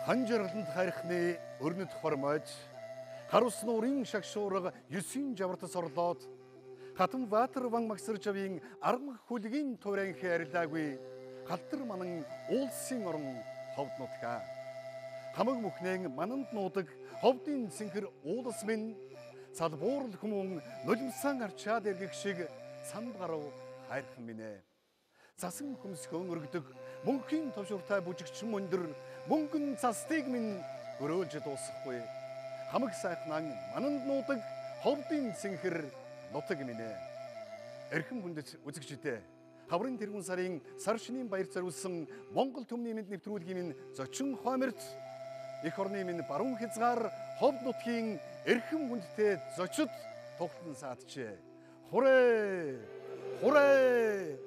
Ханжарланд хайрхны өрнөд хормойж, харус нуурын шагшуурга 9 жавартас орлоод, хатан ватер ван магсаржавын арга хүлгийн туурайн хайрлаагүй халтар манан уулсын орон ховд нутгаа. Хамаг мөхнэн мананд нуудаг ховдын синхэр уулас минь салбуурл хүмүүн нулимсан арчаад иргэх шиг санд гарав хайрхан минь. Засан хүмсгөн өргөдөг мөнхийн төвшөртэй бүжигчин мөндөр мөнгөн цастыг минь өрөөлж дуусахгүй. Хамаг сайхнан мананд нуудаг ховдын синхэр нутаг минь. Эрхэм хүндэт үзэгчдээ хаврын тэргүүн сарын сар шинийн баяр зориулсан Монгол Түмний Мэнд нэвтрүүлгийн минь зочин хоомерт их орны минь баруун хязгаар ховд нутгийн эрхэм хүндтэй зочид тогтон саадчээ. Хүрээ! Хүрээ!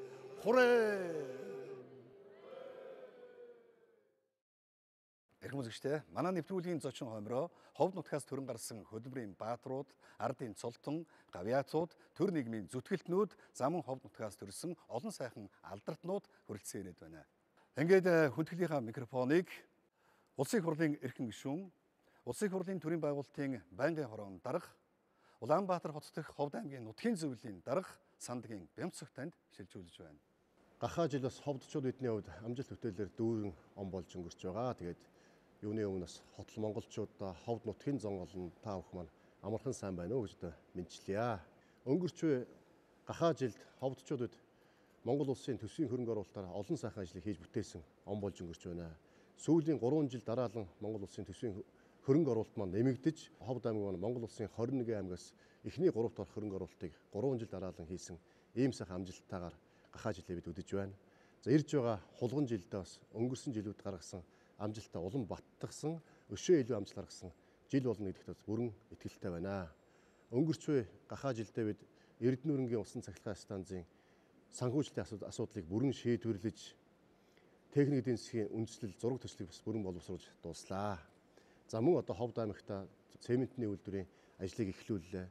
Хүрээ! Эрхэм үзэгчдээ манай нэвтрүүлгийн зочин хоомроо ховд нутгаас төрөн гарсан хөдөлмөрийн бааtruуд, ардын цолтон, гавьяатууд, төр нийгмийн зүтгэлтнүүд, замун ховд нутгаас төрсэн олон сайхан алдартнууд хүрэлцэн ирээд байна. Ингээд хүндхлийнхаа микрофоныг Улсын хурлын эрхэм гишүүн, Улсын хурлын төрийн байгуулалтын байнгын хорон дарга, Улаанбаатар хот дэх Ховд аймгийн нутгийн зөвлөлийн дарга Сандгийн Бямцэг танд шилжүүлж байна. Гахаа жил бас ховдчууд бидний хувьд амжилт бүтээлээр дүүрэн он болж өнгөрч байгаа. Тэгээд юуны өмнөөс хотл монголчуудаа ховд нутгийн зон олон та бүхэн маань амархан сайн байна уу гэж мэдчилье. Өнгөрч буй гахаа жилд ховдчуудад Монгол улсын төсвийн хөрөнгө оруулалтаар олон сайхан ажлыг хийж бүтээсэн он болж өнгөрч байна. Сүүлийн 3 жил дараалан Монгол улсын төсвийн хөрөнгө оруулалт маань нэмэгдэж, Ховд аймаг маань Монгол улсын 21 аймагаас эхний 3 дахь хөрөнгө оруулалтыг 3 жил дараалан хийсэн ийм сайхан амжилттайгаар гахаа жилээ бид үдэж байна. За ирж байгаа хулган жилдээ бас өнгөрсөн жилүүд гаргасан амжилтаа улам баттгсан, өшөө илүү амжилт гаргасан жил болно гэдэгт бас бүрэн итгэлтэй байна. Өнгөрч буй гахаа жилдээ бид Эрдэнэ-Өрөнгийн усан цахилгаан станцын санхүүжилтийн асуудлыг бүрэн шийдвэрлэж, техник эдийн засгийн үндэслэл зураг төслийг бас бүрэн боловсруулж дууслаа. За мөн одоо Ховд аймагта цементний үйлдвэрийн ажлыг эхлүүллээ.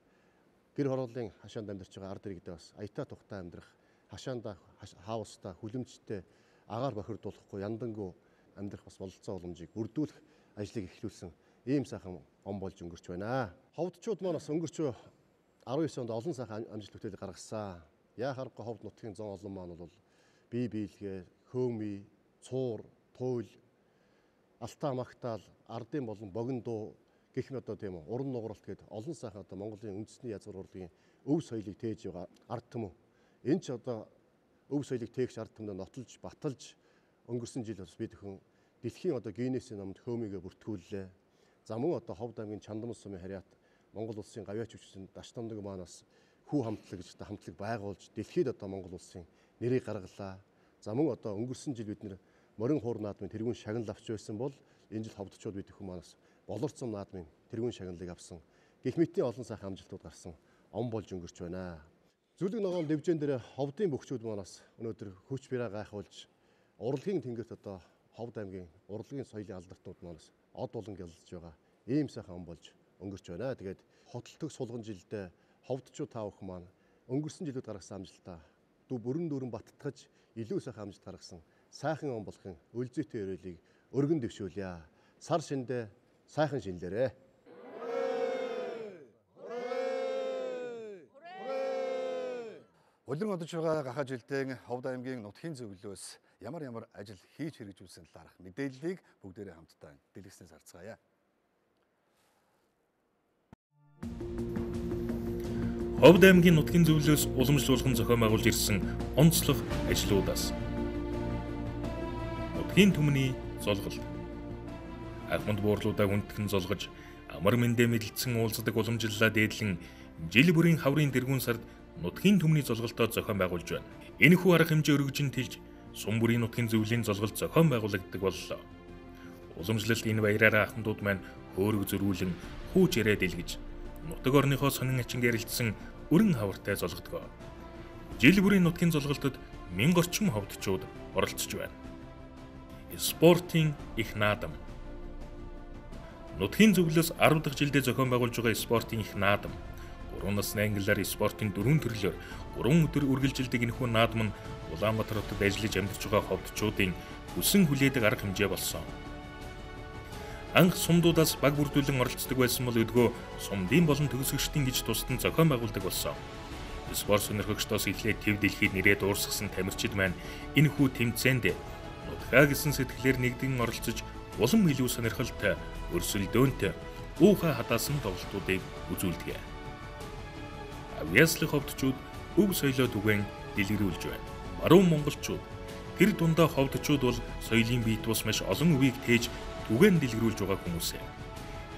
Гэр хорооллын хашаанд амьдарч байгаа ард иргэдээ бас аятаа тухтай амьдрах, хашаанда хаустай, хүлэмжтэй агаар бохирдуулахгүй яндангуу амьдрах бас бололцоо уламжийг бүрдүүлэх ажлыг эхлүүлсэн ийм сайхан он болж өнгөрч байна. Ховдчууд маань бас өнгөрч 19 онд олон сайхан амжилт бүтээлийг гаргасан. Яа харахгүй ховд нутгийн зон олон маань бол бие биелгээ, хөөмий, цуур, туйл, алтаа магтаал, ардын болон богино дуу гэх мэт одоо тийм уран нугаралт гээд олон сайхан одоо Монголын үндэсний язгуур урлагийн өв соёлыг тээж байгаа ард түмэн. Энэ ч одоо өв соёлыг тээгч ард түмэнд нотолж, баталж өнгөрсөн жил бас бид өхөн дэлхийн одоо Гиннесийн номонд хөөмийгээ бүртгүүллээ. За мөн одоо Ховд аймгийн Чандамс сумын харьяат Монгол улсын гавьяач хүчсэн Даштамдаг манаас хүү хамтлаг гэж хамтлаг байгуулж дэлхийд одоо Монгол улсын нэрийг гаргалаа. За мөн одоо өнгөрсөн жил бид нэр морин хуур наадмын тэргүүн шагнал авч байсан бол энэ жил ховдчууд бид өхөн манаас болорцсон наадмын тэргүүн шагналыг авсан. Гэх мэтийн олон сайхан амжилтууд гарсан он болж өнгөрч байна. Зүлэг ногоон дэвжэн дээр ховдын бөхчүүд манаас өнөөдөр хүч бираа гайхуулж урлагийн тэнгэрт одоо Ховд аймгийн урлагийн соёлын алдартнууд манаас од болон гялалж байгаа ийм сайхан он болж өнгөрч байна. Тэгээд хотолтог сулган жилдээ ховдчууд та бүхэн маань өнгөрсөн жилүүд гаргасан амжилтаа бүрэн дүүрэн баттгаж илүү сайхан амжилт гаргасан сайхан он болохын үлзийтэй өрөөлийг өргөн дэвшүүлье. Сар шиндээ сайхан шинлээрээ. Улиран одож байгаа гахаа жилдээ Ховд аймгийн нутгийн зөвлөлөөс ямар ажил хийж хэрэгжүүлсэн талаарх мэдээллийг бүгдээрээ хамтдаа дэлгэснээс харцгаая. Ховд аймгийн нутгийн зөвлөлөөс уламжлуулган зохион байгуулж ирсэн онцлог ажлуудаас нутгийн түмний золголт. Ахмад буурлуудаа хүндхэн золгож, амар мэндэ мэдлэлцэн уулздаг уламжлалаа дээдлэн жил бүрийн хаврын тэргүүн сард нутгийн түмний золголтоо зохион байгуулж байна. Энэхүү арга хэмжээ өргөжин тэлж сум бүрийн нутгийн зөвлөлийн золголт зохион байгуулагддаг боллоо. Уламжлалт энэ баяраараа ахмадууд маань хөөрөг зөрүүлэн хүүч яриад илгэж нутаг орныхоо сонин ачин гэрэлтсэн өрн хавартай золгодгоо. Жил бүрийн нутгийн золголтод 1000 орчим ховдчууд оролцож байна. Спортын их наадам. Нутгийн зөвлөлөөс 10 дахь жилдээ зохион байгуулж байгаа спортын их наадам. 3 насны ангиллаар спортын 4 төрлөөр 3 өдөр үргэлжилдэг энэхүү наадам нь Улаанбаатар хотод ажиллаж амьдарч байгаа ховдчуудын хүсэн хүлээдэг арга хэмжээ болсон. Анх сумдуудаас баг бүрдүүлэн оролцдог байсан бол өдгөө сумдын болон төгсөгчдийн гэж тусдан зохион байгуулдаг болсон. Спорт сонирхогчдоос эхлээд төв дэлхийд нэрээ дуурсгасан тамирчид маань энэ хүү тэмцээнд нутгаа гэсэн сэтгэлээр нэгдэн оролцож улам илүү сонирхолтой, өрсөлдөөнтэй, уухай хатаасан тоглолтуудыг үзүүлдэг. Авьяаслах ховдчууд өв соёлоо түгээн дэлгэрүүлж байна. Баруун монголчууд тэр дундаа ховдчууд бол соёлын бие тус маш олон үеийг тээж түгээн дэлгэрүүлж байгаа хүмүүсээ.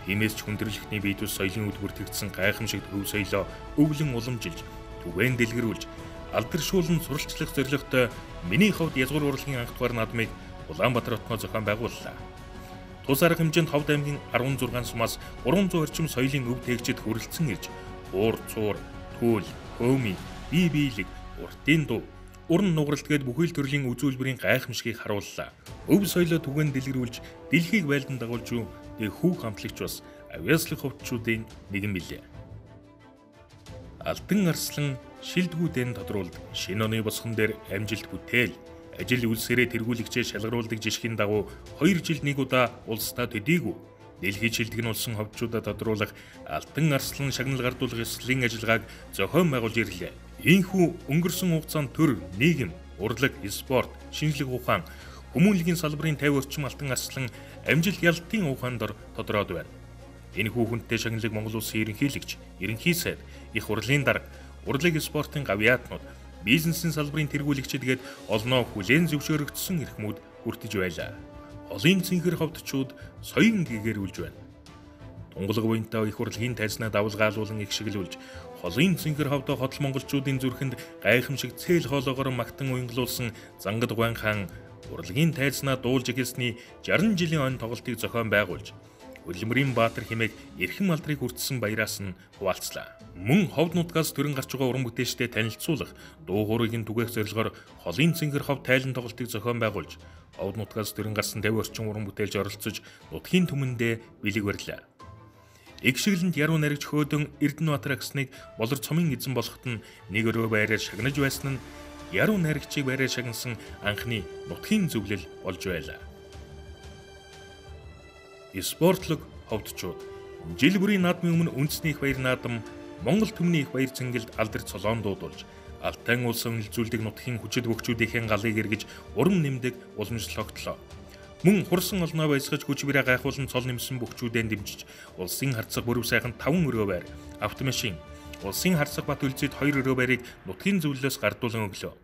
Тиймээс ч хүндрэлтний бие тус соёлын хөдөлмөр тэгсэн гайхамшигт өв соёлоо өвлөн уламжилж түгээн дэлгэрүүлж алдаршуулн суралцлах зорилготой миний ховд язгуур урлагийн анх дугаар наадмыг Улаанбаатар хотноо зохион байгууллаа. Тус арга хэмжээнд Ховд аймгийн 16 сумаас 300 орчим соёлын өв тээгчид хүрэлцэн ирж уур цуур, түүл, хөөми, бие биелэг, уртын дуу, уран нугаралт гээд бүхэл төрлийн үзүүлбэрийн гайхамшигыг харууллаа. Өв соёлоо түгээн дэлгэрүүлж дэлхийг байлдан дагуулж юу хүүг хамтлагч бас авьяаслах ховдчуудын нэгэн билээ. Алтан арслан шилдэгүүдэн тодруулдаг шинэ оны босгон дээр амжилт бүтээл ажил үйлсээрээ тэргүүлэгчээ шалгаруулдаг жишгийн дагуу 2 жил нэг удаа улсдаа төдийгүй дэлхийд шилдэг нь улсын ховдчуудад тодруулах алтан арслан шагнал гардуулах эслийн ажиллагааг зохион байгуулж ирлээ. Ийхүү өнгөрсөн хугацаанд төр, нийгэм, урлаг, спорт, шинжлэх ухаан, хүмүүнлэгийн салбарын 50 орчим алтан арслан амжилт ялтын ухаанд тодороод байна. Энэ хүүхэнтэй шагналыг Монгол улсын ерөнхийлөгч, ерөнхий сайд, их хурлын дарга, урлаг спортын гавьяатнууд, бизнесийн салбарын тэргүүлэгчид гээд олноо хүлээн зөвшөөрөгдсөн эрхмүүд хүртэж байлаа. Олон цэнхэр ховдчууд соён гэгэрүүлж байна. Тунгалаг буянтаа их урлагийн тайзнаа давалгаалуулан их шиглүүлж, холын цэнхэр ховдоо хотол монголчуудын зүрхэнд гайхамшиг цээл хоолоогоор магтан уянгалуулсан Зангад Гуайн хаан урлагийн тайзнаа дуулж эхэлсний 60 жилийн он тоглолтыг зохион байгуулж, Хөдөлмөрийн баатар хэмээх эрхэм алдрыг хүртсэн баяраас нь хуваалцлаа. Мөн ховд нутгаас төрөн гарч байгаа уран бүтээлчтэй танилцуулах, дуу хуурыг түгээх зорилгоор холын цэнгэр ховд тайлан тоглолтыг зохион байгуулж, ховд нутгаас төрөн гарсан 50 орчим уран бүтээлч оролцож, нутгийн түмэндээ бэлэг барьлаа. Игшиглэнд яруу наригч хөөдөн Эрдэнэбаатар агсныг болор цомын эзэн болоход нь нэг өрөө байраар шагнаж байсан нь яруу наригчийг байраар шагнасан анхны нутгийн зөвлөл болж байлаа. Спортлог ховдчууд жил бүрийн наадмын өмнө үндэсний их баяр наадам Монгол Түмний баяр цэнгэлд алдар цолоон дуудулж Алтай улсын үнэлзүүлдэг нутгийн хүчит бөхчүүдийн галыг эргэж урам нэмдэг уламжлалтлоо. Мөн хурсан олноо баясгаж хүч бирээ гайхуулан цол нэмсэн бөхчүүдэн дэмжиж улсын харцаг бүрв сайхан 5 өрөө байр, автомашин, улсын харцаг бат үлзийд 2 өрөө байрыг нутгийн зөвлөлөөс гардуулан өглөө.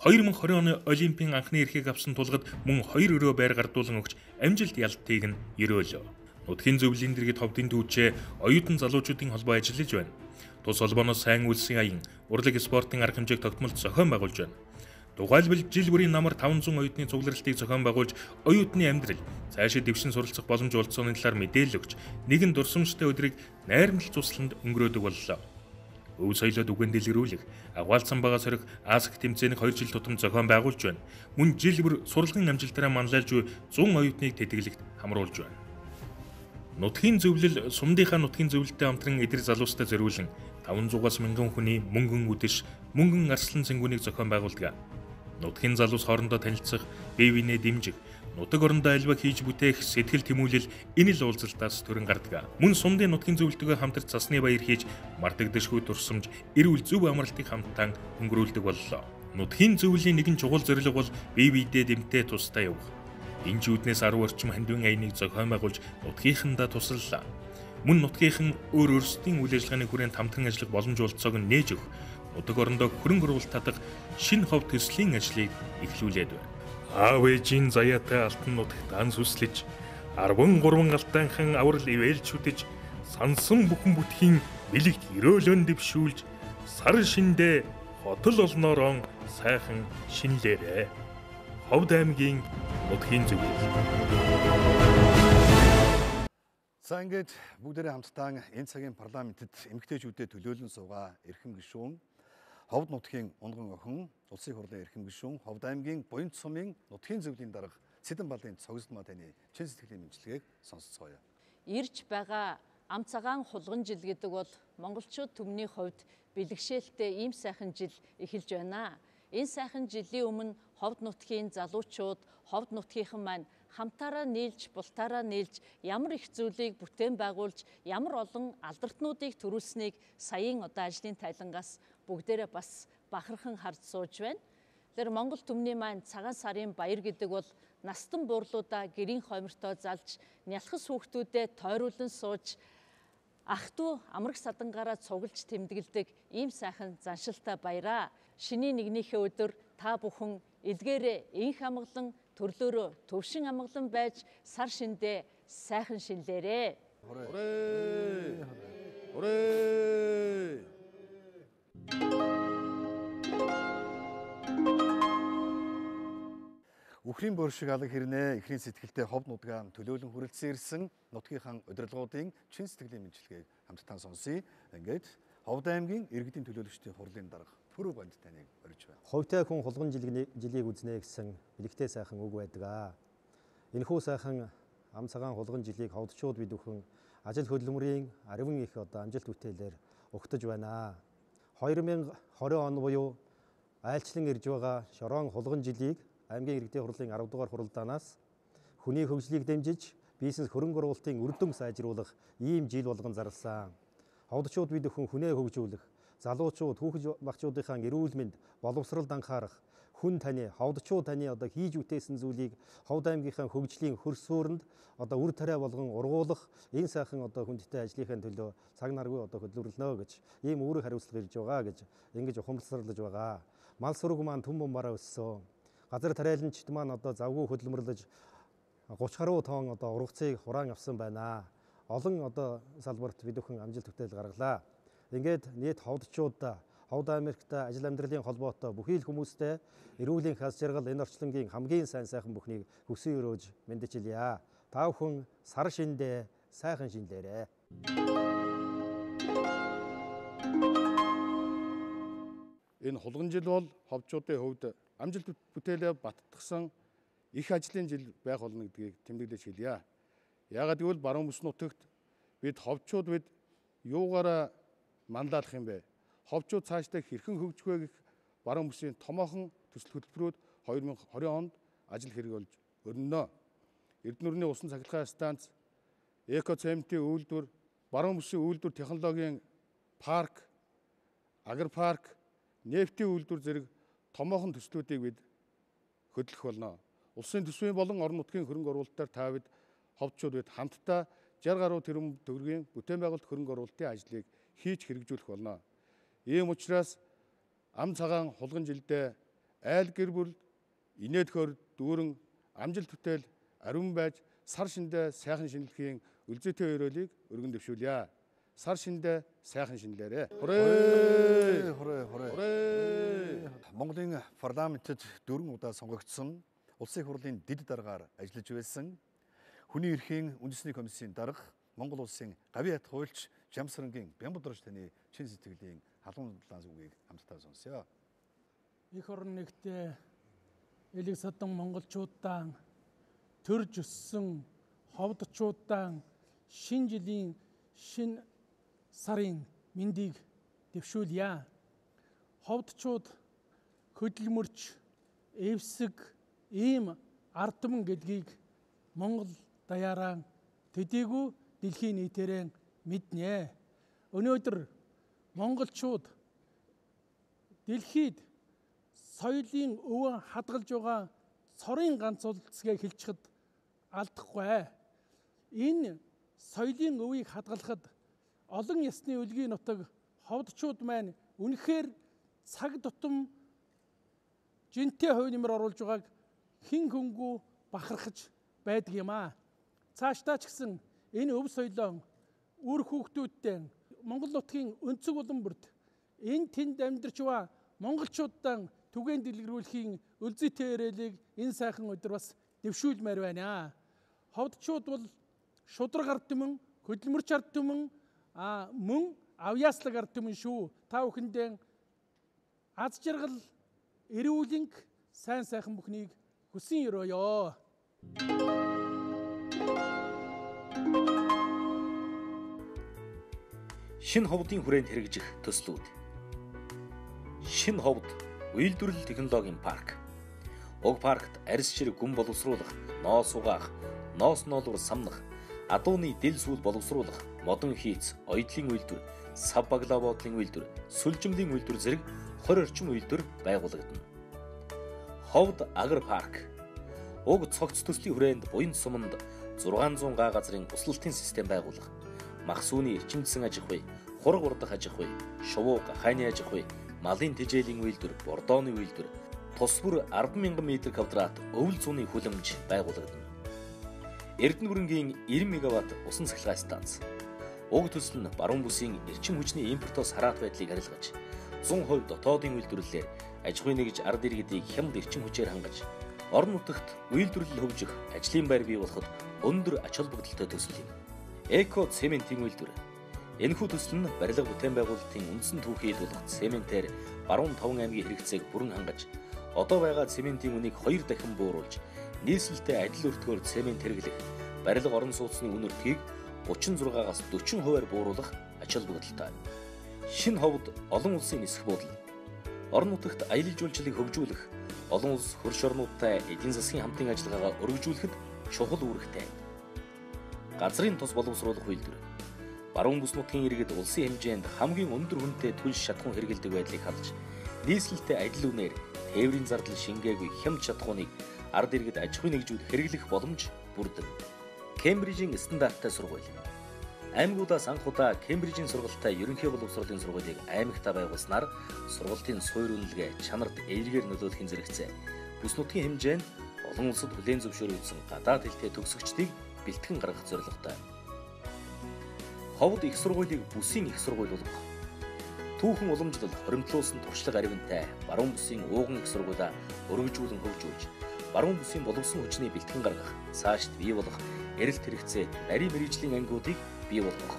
2020 оны Олимпийн анхны эрхийг авсан тулгад мөн 2 өрөө байр гардуулан өгч амжилт ялтыг нь ерөөлөө. Нутгийн зөвлөлийн дэргэд ховдын түүчээ оюутан залуучуудын холбоо ажиллаж байна. Тус холбооноос сайн үйлсийн аян, урлаг спортын арга хэмжээг тогтмолд зохион байгуулж байна. Тухайлбал жил бүрийн намар 500 оюутны цугларалтыг зохион байгуулж, оюутны амьдрал, цаашид дэвшин суралцах боломж олдсооны талаар мэдээлэл өгч, нэгэн дурсамжтай өдрийг найрамдал тусланд өнгөрөөдөг боллоо. Өв соёлоо түгээн дэлгэрүүлэх, агуулсан байгаа сорих Аск тэмцээнийг 2 жил тутам зохион байгуулж байна. Мөн жил бүр сурлагын амжилтаараа манлайлж 100 оюутныг тэтгэлэгт хамруулж байна. Нутгийн зөвлөл сумдынхаа нутгийн зөвлөлтэй хамтран эдэр залуустай зориулан 500-аас 1000 хүний мөнгөн үдэш, мөнгөн арслан цэнгүүнийг зохион байгуулдаг. Нутгийн залуус хоорондоо танилцах, бие биенээ дэмжих, нутаг орондоо альва хийж бүтээх сэтгэл тэмүүлэл энэ л уулзалтаас төрөн гардаг. Мөн сумдын нутгийн зөвлөлтөөр хамтарч цасны баяр хийж мартагдашгүй турсамж, эрүүл зөв амралтыг хамтдаа өнгөрүүлдэг боллоо. Нутгийн зөвлөлийн нэгэн чухал зорилго бол бие биедээ дэмтэй тустай явах. Энэ жүүднээс 10 орчим хандивын аяныг зохион байгуулж нутгийнхандаа туслалаа. Мөн нутгийнхан өөр өөрсдийн үйл ажиллагааны хүрээнд хамтран ажиллах боломж олцоог нь нээж өгөх, нутаг орондоо хөрөнгө оруулалт татах шинэ ховд төслийн ажлыг эхлүүлээд байна. Аав ээжийн заяатай алтан нутагт ан сүслэж, 13 алтанхан аврал ивэлж шүтэж, сансан бүхэн бүтхийн бэлэгт өрөөлөн дэвшүүлж, сар шиндээ хотол олноороо сайхан шинлээрэ. Ховд аймгийн нутгийн зөвлөл. За ингээд бүгдээрээ хамтдаа энэ цагийн парламентэд эмэгтэйчүүдэд төлөөлөн суугаа эрхэм гишүүн, Ховд нутгийн унган охин, улсын хурлын эрхэм гишүүн, Ховд аймгийн буянт сумын нутгийн зөвлөлийн дарга Сэдэн Балын цогцлмаа таны чин сэтгэлийн мэдлэгийг сонсцгоё. Ирж байгаа ам цагаан хулган жил гэдэг бол монголчууд түмний хувьд бэлгшээлтэй ийм сайхан жил эхэлж байна. энэ сайхан жилийн өмнө Ховд нутгийн залуучууд, Ховд нутгийнхан маань хамтаараа нийлж, бултаараа нийлж ямар их зүйлийг бүтээн байгуулж, ямар олон алдартнуудыг төрүүлснийг саяын одоо ажлын тайлангаас бүгдээрээ бас бахархан харж сууж байна. Тэр Монгол Түмний Мэнд цагаан сарын баяр гэдэг бол настан буурлуудаа гэрийн хоймортой залж, нялхас хүүхдүүдэд тойруулан сууж, ах トゥ амраг садангаараа цуглаж тэмдэглэдэг ийм сайхан заншилтай баяраа. Шинийн нэгнийхээ өдөр та бүхэн илгээрээ инх амгалан, төрлөөрөө төвшин амгалан байж сар шиндээ сайхан шинлээрээ. Үхрийн бөр шиг алга хэрнээ ихрийн сэтгэлтэй Ховд нутгаа төлөөлөн хүрэлцэн ирсэн нутгийнхаа удирдлагуудын чин сэтгэлийн мэдлэгийг хамтдаа сонсъё. Ингээд Ховд аймгийн иргэдийн төлөөлөгчдийн хурлын дарга Пүрэв гонд таныг орж байна. Ховдтой хүн хулган жилийг үзнэ гэсэн бэлэгтэй сайхан үг байдаг. Энэхүү сайхан ам цагаан хулган жилийг ховдчууд бид бүхэн ажил хөдөлмөрийн ариван их одоо амжилт бүтээлээр өгтөж байна. 2020 он буюу айлчлан ирж байгаа шорон хулган жилийг аймгийн иргэдийн хурлын 10 дугаар хуралдаанаас хүний хөгжлийг дэмжиж бизнес хөрөнгө оруулалтын үр дүн сайжруулах ийм жил болгон зарласан. Ховдчууд бид бүхэн хүнээ хөгжүүлэх, залуучууд, хүүхэд багчуудынхаа эрүүл мэнд, боловсролд анхаарах, хүн таны, ховдчууд таны одоо хийж үтээсэн зүйлийг Ховд аймгийнхаа хөгжлийн хөрс суурьнд одоо үр тариа болгон ургуулах энэ сайхан одоо хүндтэй ажлынхаа төлөө цаг наргүй одоо хөдөлмөрлөнө гэж ийм үүрэг хариуцлага ирж байгаа гэж ингэж ухамсарлаж байгаа. Мал сүрэг маань түн бомбараа өссөн. Газар тариаланчид маань одоо завгүй хөдөлмөрлөж 30 гаруй тонн одоо ургацыг хураан авсан байна. Олон одоо салбарт бид бүхэн амжилт бүтээл гаргалаа. Ингээд нийт ховдчуудаа, Ховд аймагтай ажил амьдралын холбоотой бүхий л хүмүүстэй эрүүлийн хас жаргал энэ орчлонгийн хамгийн сайн сайхан бүхнийг хүсэн өрөөж мэдчилье. Та бүхэн сар шиндээ сайхан шинлээрээ. Энэ хулган жил бол ховдчуудын хувьд амжилт бүтээлээ баттгсан их ажлын жил байх болно гэдгийг тэмдэглэж хэлье. Яагаад гэвэл баруун бүс нутагт бид ховдчууд бид юугаараа манлайлах юм бэ? Ховдчууд цаашдаа хэрхэн хөгжих вэ гэх баруун бүсийн томоохон төсөл хөтөлбөрүүд 2020 онд ажил хэрэг болж өрнөнө. Эрдэнэрний усан цахилгаан станц, экоцементийн үйлдвэр, баруун бүсийн үйлдвэр технологийн парк, агропарк, нефтийн үйлдвэр зэрэг томоохон төслүүдийг бид хөтлөх болно. Улсын төсвийн болон орон нутгийн хөрөнгө оруулалтаар та бид ховдчууд бид хамтдаа 60 гаруй тэрбум төгрөгийн бүтээн байгуулалт хөрөнгө оруулалтын ажлыг хийж хэрэгжүүлэх болно. Ийм учраас ам цагаан хулган жилдээ айл гэр бүл инээдхөр дүүрэн амжилт бүтээл ариун байж сар шиндээ сайхан шинэлхийн үлзээтэй өрөөлийг өргөн дэвшүүлье. Сар шиндээ сайхан шинлээрээ. Монголын парламентэд 4 удаа сонгогдсон улсын хурлын дэд даргаар ажиллаж байсан хүний эрхийн үндэсний комиссийн дарга Монгол улсын гавьяат хуульч Жамсрангийн Бямбудраж таны чин сэтгэлийн халуун дулаан үгийг хамтдаа сонсъё. Их орон нэгтээ элэг садан монголчуудаа төрж өссөн ховдчуудаа шинэ жилийн шинэ сарын мэндийг дэвшүүлье. Ховдчууд хөдөлмөрч эвсэг ийм ардман гэдгийг Монгол даяараа төдийгүй дэлхийн нийтээрээ мэднэ. Өнөөдөр монголчууд дэлхийд соёлын өвөө хадгалж байгаа цорын ганц улсгээ хэлчихэд алдахгүй. Энэ соёлын өвийг хадгалахад олон ясны үлгийн нутаг ховдчууд маань үнэхээр цаг тутам жинтэй хувь нэмэр оруулж байгааг хин хөнгүү бахархаж байдаг юм аа. Цаашдаа ч гэсэн энэ өв соёлоо үр хүүхдүүдтэй Монгол нутгийн өнцөг улам бүрт энэ тэнд амьдарч байгаа монголчуудаа түгээн дэлгэрүүлэхийн үлзийтэй ярээлийг энэ сайхан өдөр бас дэвшүүлмээр байна. Ховдчууд бол шудраг ард түмэн, хөдөлмөрч ард түмэн, мөн авьяаслаг ард түмэн шүү. Та бүхэндээ аз жаргал, эрүүлэнг, сайн сайхан бүхнийг хүсэн өрөөё. Шинэ ховдын хүрээнд хэрэгжих төслүүд. Шинэ ховд Үйлдвэрлэл технологийн парк. Уг паркт арьс ширэг гүн боловсруулах, ноос угаах, ноос ноолуур самнах, адууны дэл сүүл боловсруулах, модон хийц, оёдлын үйлдвэр, сав баглаа боодлын үйлдвэр, сүлжимлийн үйлдвэр зэрэг 20 орчим үйлдвэр байгуулагдана. Ховд агр парк. Уг цогц төслийн хүрээнд буян суманд 600 га газрын услалтын систем байгуулах, мах сүүний эрчимдсэн аж ахуй, хураг урдах аж ахуй, шувуу гахааны аж ахуй, малын тэжээлийн үйлдвэр, бордооны үйлдвэр, тус бүр 10,000 м2 өвөл зууны хүлэмж байгуулагдана. Эрдэнэ бүрэнгийн 90 мегаватт усан цахилгаан станц. Уг төсөл нь баруун бүсийн эрчим хүчний импортоос хараат байдлыг арилгаж, 100% дотоодын үйлдвэрлэлээр аж ахуй нэгж ард иргэдийг хямд эрчим хүчээр хангаж, орон нутагт үйлдвэрлэл хөгжих, ажлын байр бий болоход өндөр ач холбогдолтой төсөл юм. Эко цементийн үйлдвэр. Энэхүү төсөл нь барилга бүтээн байгуулалтын үндсэн түүхийд болох цементээр баруун 5 аймгийн хэрэгцээг бүрэн хангаж, одоо байгаа цементийн үнийг 2 дахин бууруулж, нийслэлтэй адил өртгөөр цемент хэрэглэх, барилга орон сууцны үн өртгийг 36-аас 40% бууруулах ач холбогдолтой. Шинэ ховд олон улсын нисэх буудал. Орон нутагт аялал жуулчлалыг хөгжүүлэх, олон улс хөрш орнуудтай эдийн засгийн хамтын ажиллагаагаа өргөжүүлэхэд чухал үүрэгтэй. Газрын тус боловсруулах үйлдвэр. Баруун бүс нутгийн иргэд улсын хэмжээнд хамгийн өндөр хүнтэй түлш шатхуун хэрэглэдэг байдлыг халж, нийслэлтэй адил үнээр тээврийн зардал шингээгүй хямд шатхууныг ард иргэд аж ахуй нэгжүүд хэрэглэх боломж бүрдэн. Кембрижийн стандарттай сургууль. Аймагуудаас анх удаа Кембрижийн сургалттай ерөнхий боловсролын сургуулийг аймагтаа байгуулснаар сургалтын суурь үнэлгээ чанарт эергээр нөлөөлөхийн зэрэгцээ бүс нутгийн хэмжээнд олон улсад хүлээн зөвшөөрөгдсөн гадаад хэлтэй төгсөгчдийг бэлтгэн гаргах зорилготой. Ховд их сургуулийг бүсийн их сургууль болгох. Түүхэн уламжлал хоримтлуулсан туршлага аривантай баруун бүсийн ууган их сургуулиа өргөжүүлэн хөгжүүлж, баруун бүсийн боловсон хүчний бэлтгэн гаргах, цаашд бий болох эрэлт хэрэгцээ нарийн мэргэжлийн ангиудыг бий болгох.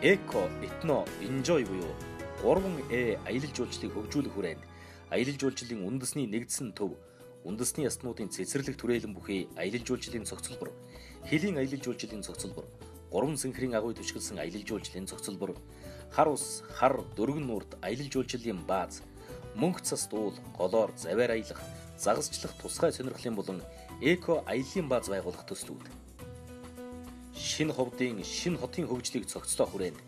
Эко, этно, enjoy буюу 3E аялал жуулчлалыг хөгжүүлэх хүрээнд аялал жуулчлалын үндэсний нэгдсэн төв, үндэсний ястнуудын цэцэрлэг түрээлэн бүхий аялал жуулчлалын цогцлбор, хэлийн аялал жуулчлалын цогцлбор, 3 сэнхрийн агуй түшгэлсэн аялал жуулчлалын цогцлбор, хар ус, хар дөргөн нуурт аялал жуулчлалын бааз, мөнх цас дуул, голоор заваар аялах, загасчлах тусгай сонирхлын болон эко аяллаа бааз байгуулах төслүүд. Шинэ ховдын шинэ хотын хөгжлийг цогцлоо хүрээнд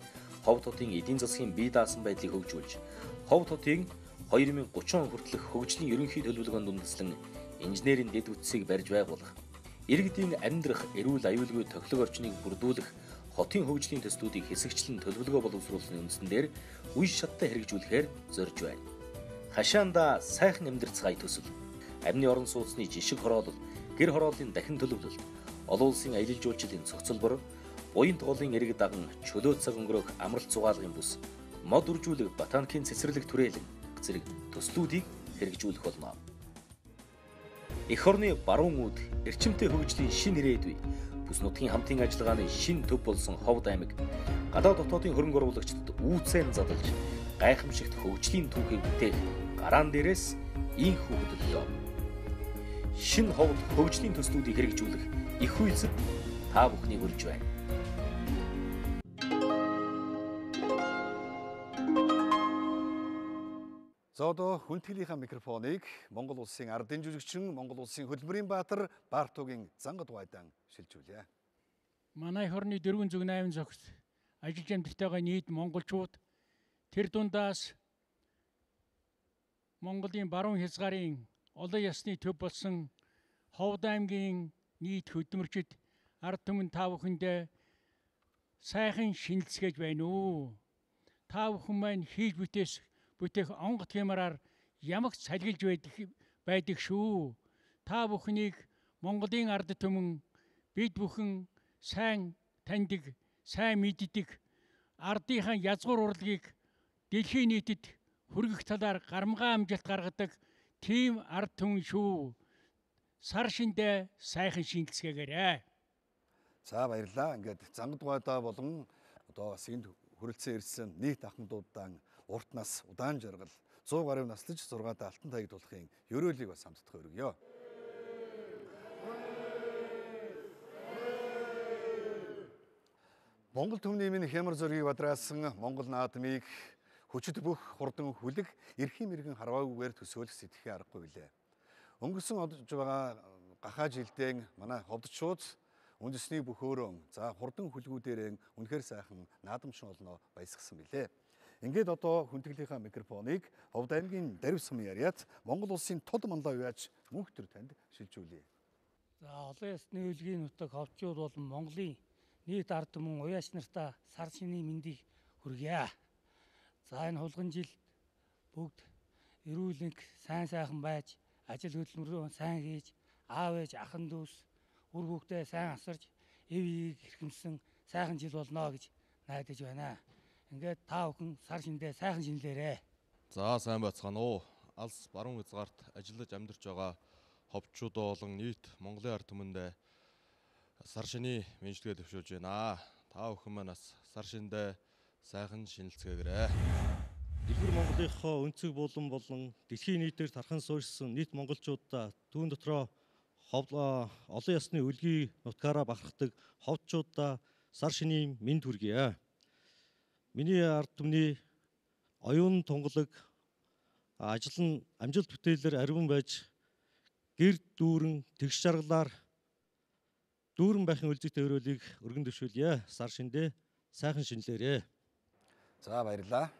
Ховд хотын эдийн засгийн бие даасан байдлыг хөгжүүлж, Ховд хотын 2030 он хүртэлх хөгжлийн ерөнхий төлөвлөгөөнд үндэслэн инженерийн дэд үтсийг барьж байгуулах, иргэдийн амьдрах эрүүл аюулгүй төлөв орчныг бүрдүүлэх хотын хөгжлийн төслүүдийг хэсэгчлэн төлөвлөгөө боловсруулсны үндсэн дээр үе шаттай хэрэгжүүлэхээр зорж байна. Хашаанда сайхан амьдрцгай төсөл, амны орон сууцны жишг хороолол, гэр хорооллын дахин төлөвлөлт, олон улсын аялал жуулчлалын цогцлбор, буянт голын эрэг даган чөлөө цаг өнгөрөх амралт зугаалгын бүс, мод үржүүлэг ботаникийн цэцэрлэг түрээлэн зэрэг төслүүдийг хэрэгжүүлэх болно. Эх орны баруун үүд эрчимтэй хөгжлийн шинэ ирээдүй, бүс нутгийн хамтын ажиллагааны шинэ төв болсон Ховд аймаг, гадаад дотоодын хөрөнгө оруулагчдад үүцэн задалж, гайхамшигт хөгжлийн түүхийг бүтээх гараан дээрээс ийхүү хөдөлгөөн. Шинэ Ховд хөгжлийн төслүүдийг хэрэгжүүлэх их үйлсэд та бүхнийг урьж байна. За одоо хүндтгэлийн микрофоныг Монгол улсын ардын жүжигчин, Монгол улсын хөдөлмөрийн баатар Баартуугийн Зангад Гуайдан шилжүүлье. Манай хорны дөрвөн зүг 8 зохис ажиллаж амьдтайгаа нийт монголчууд тэр дундаас Монголын баруун хязгаарын олон ясны төв болсон Ховд аймгийн нийт хөдөлмөрчид ард түмэн та бүхэндээ сайхан шинэлцгээж байна уу? Та бүхэн маань хийж бүтээх онгот хэмараар ямагт салгилж байдаг шүү. Та бүхнийг Монголын ард түмэн бид бүхэн сайн таньдаг, сайн мэддэг, ардынхаа язгуур урлагийг дэлхийн нийтэд хүргэх талаар гарамгаа амжилт гаргадаг тийм ард түмэн шүү. Сар шиндээ сайхан шинэлцгээгээрэй. За баярлалаа. Ингээд Зангад Гуайдаа болон одоо бас энд хүрэлцэн ирсэн нийт ахмадуудаа урт нас, удаан жаргал, 100 гаруй наслаж 6-д алтан таяг дуулахын ёроолыг бас хамтдах өргөё. Монгол Түмний Мэнд хямар зөргийг бадраасан Монгол наадмыг Хүчит бүх хурдан хүлэг эрхийн мэрэгэн харваагүйгээр төсөөлөх сэтгэхээ аргагүй билээ. Өнгөрсөн одож байгаа гахаа жилдээ манай ховдчууд үндэсний бүх өрөө за хурдан хүлгүүдээр үнэхээр сайхан наадамшин олноо баясгасан билээ. Ингээд одоо хүндгэлийнхаа микрофоныг Ховд аймгийн Дарив сумын яриад Монгол улсын тод манлаа яаж мөнхтөр танд шилжүүлье. За олон ясны үлгийн нутаг ховдчууд болон Монголын нийт ард түмэн уяач нартаа сар шинийн мэндийг хүргье. За энэ хулган жилд бүгд эрүүлэнх сайн сайхан байж ажил хөдөлмөрөө сайн хийж аав ээж ахын дүүс үр хүүхдээ сайн асарж эв эгийг хэрхэмсэн сайхан жил болно гэж найдаж байна. Ингээд та бүхэн сар шиндээ сайхан шинэлээрэ. За сайн байцгаана уу. Алс баруун хязгаарт ажиллаж амьдарч байгаа ховдчууд болон нийт Монголын ард түмэндээ сар шинийн мэндчилгээ төвшүүлж байна. Та бүхэн манаас сар шиндээ сайхан шинэлцгээгээрэй. Дэлгэр Монголынхоо өнцөг булан болон дэлхийн нийтээр тархан суурьсан нийт монголчуудаа түүн дотроо олон ясны үлгий нутгаараа бахархдаг ховдчуудаа сар шинийн мэнд хүргье. Миний ард түмний оюун тунгалаг ажил нь амжилт бүтээлээр ариун байж гэр дүүрэн тэгш жаргалаар дүүрэн байхын үлзийтэй өрөөлийг өргөн дэвшүүлье. Сар шиндээ сайхан шинэлээрэ. За баярлалаа.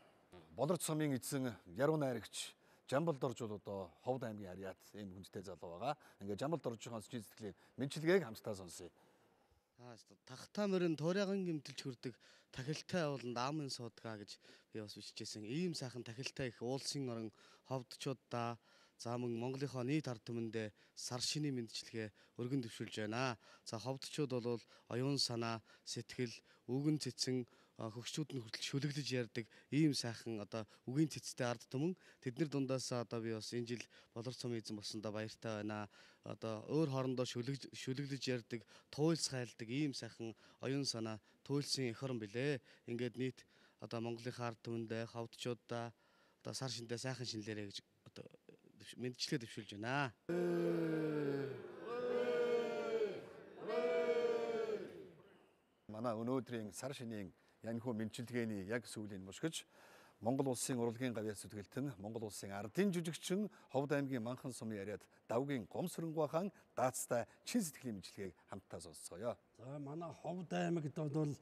Болорч сумын эзэн яруу найрагч Жамбалд орж одоо Ховд аймгийн харьяат ийм хүндэтэй залуу байгаа. Ингээд Жамбалд орж байгаа чинь сэтгэлийн мэдлэгийг хамтдаа сонсъё. Тахтаа мөрөн туурайган гэмтэлж хүрдэг тахилтай ууланд аамын суудгаа гэж би бас бичижсэн. Ийм сайхан тахилтай их уулсын орон ховдчуудаа за мөн Монголынхоо нийт ард түмэндээ сар шинийн мэндчилгээ өргөн дэвшүүлж байна. За ховдчууд бол оюун санаа, сэтгэл, үгэн цэцэн хөгчүүд нь хүртэл шүлэглэж ярьдаг ийм сайхан одоо үгийн цэцтэй ард түмэн тэднэр дундаас одоо би бас энэ жил болорч сумын эзэн болсондоо баяртай байна. Одоо өөр хоорондоо шүлэглэж ярьдаг, туйлс хайлдаг ийм сайхан оюун санаа, туйлсын эх орон билээ. Ингээд нийт одоо Монголынхаа ард түмэндээ ховдчуудаа одоо сар шиндээ сайхан шинэлээрэ гэж одоо мэндчилгээ дэвшүүлж байна. Манай өнөөдрийн сар шинийн янхуу мэндчилгээний яг сүүлийн мушгиж Монгол улсын урлагийн гавьяа зүтгэлтэн Монгол улсын ардын жүжигчин Ховд аймгийн манхан сумын яриад давгийн гомсрөнгөө хаан даацтай чин сэтгэлийн мэдлэгийг хамтдаа сонсцгоё. За манай Ховд аймагт бол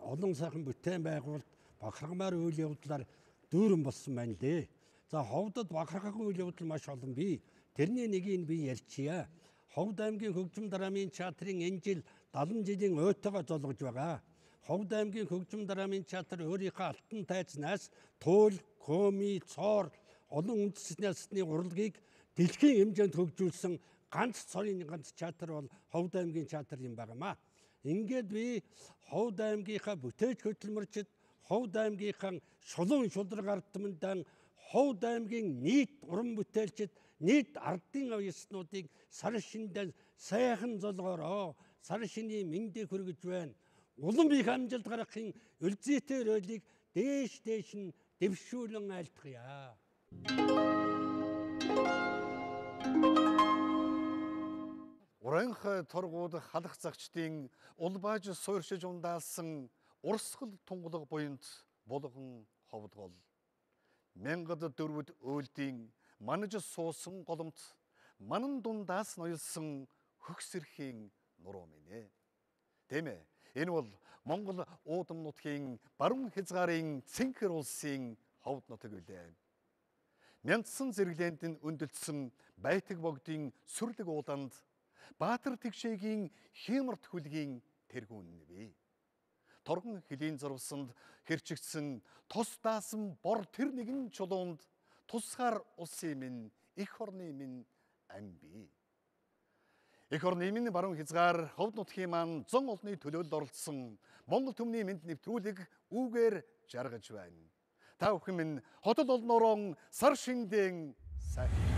олон сайхан бүтээн байгуулалт бахархмаар үйл явдлаар дүүрэн болсон байна дээ. За Ховдод бахархах үйл явдал маш олон бий. Тэрний нэгийг би ярьчихъя. Ховд аймгийн хөгжим драмын театрын энэ жил 70 жилийн ойтойгоо золгож байгаа. Ховд аймгийн хөгжим драмын театр өөрийнхөө алтан тайзнаас туул, коми, цоор олон үндэсний алсны урлагийг дэлхийн хэмжээнд хөгжүүлсэн ганц цорын ганц театр бол Ховд аймгийн театр юм байнамаа. Ингээд би Ховд аймгийнхаа бүтээж хөдөлмөрчд, Ховд аймгийнхаа шулуун шулдраг ард түмэндээ Ховд аймгийн нийт уран бүтээлчд, нийт ардын авьяаснуудыг сар шиндээ сайхан золгоороо сар шинийн мэндийг хүргэж байна. Улам их амжилт гаргахын үлзийтэй өрөөлийг дээш нь дэвшүүлэн айлтгая. Уранх торгууд халах загчдын улбааж суурьшиж ундаалсан урсгал тунгалаг буйнд булган ховд гол. Мянгад дөрвөд өөлдийн манаж суусан голомт манан дундаас ноёлсон хөгсөрхийн нуруу минь. Тэмээ. Энэ бол Монгол уудам нутгийн баруун хязгаарын цэнхэр улсын Ховд нутаг билээ. Мяндсан зэрэглээнд нь өндөлдсөн байтаг богдын сүрлэг ууланд Баатар тэгшээгийн хиймарт хүлгийн тэргүүн бий. Торгон хөлийн зурвсанд хэрчигдсэн тос даасан бор тэр нэгэн чулуунд тусгаар улсын минь эх орны минь амби. Эх орны минь баруун хязгаар Ховд нутгийн маань зон олны төлөөлөлд оролцсон Монгол Түмний Мэнд нэвтрүүлэг үүгээр жаргаж байна. Та бүхэн минь хотод олноороо сар шиндээ сайхан.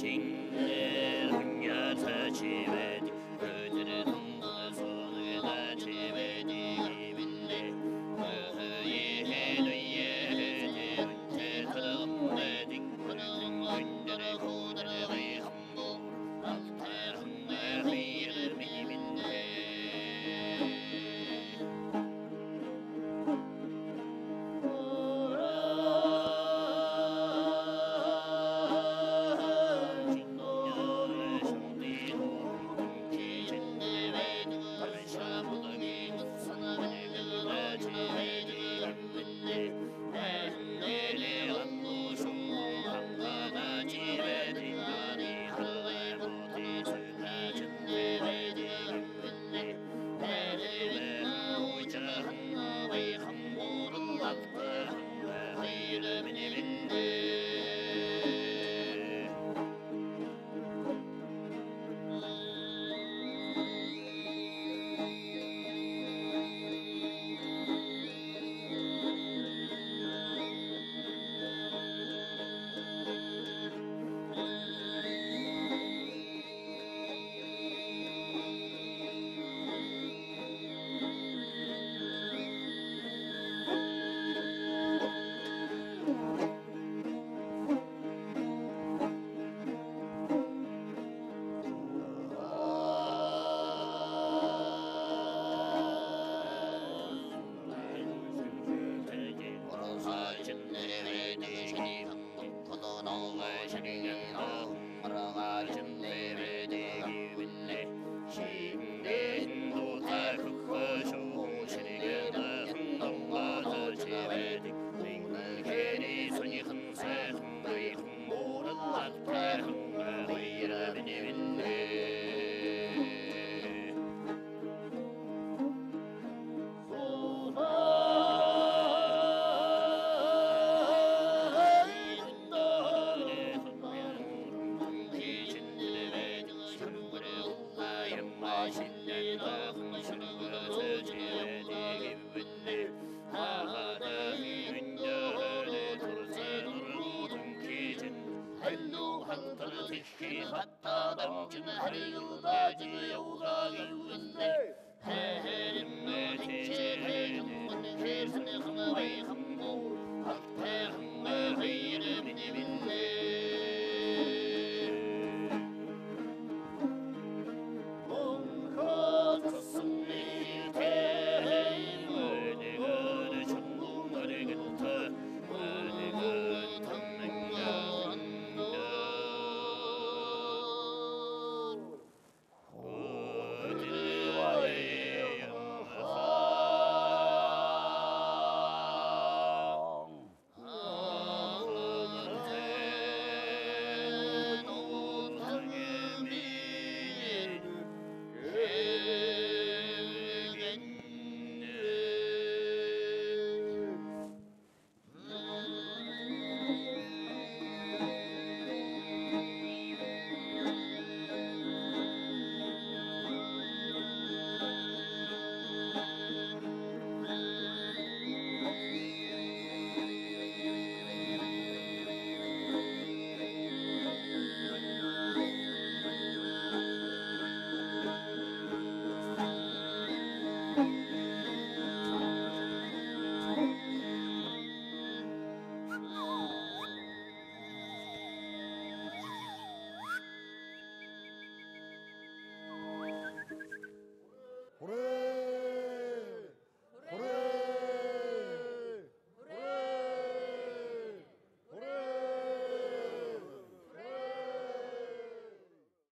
Hey,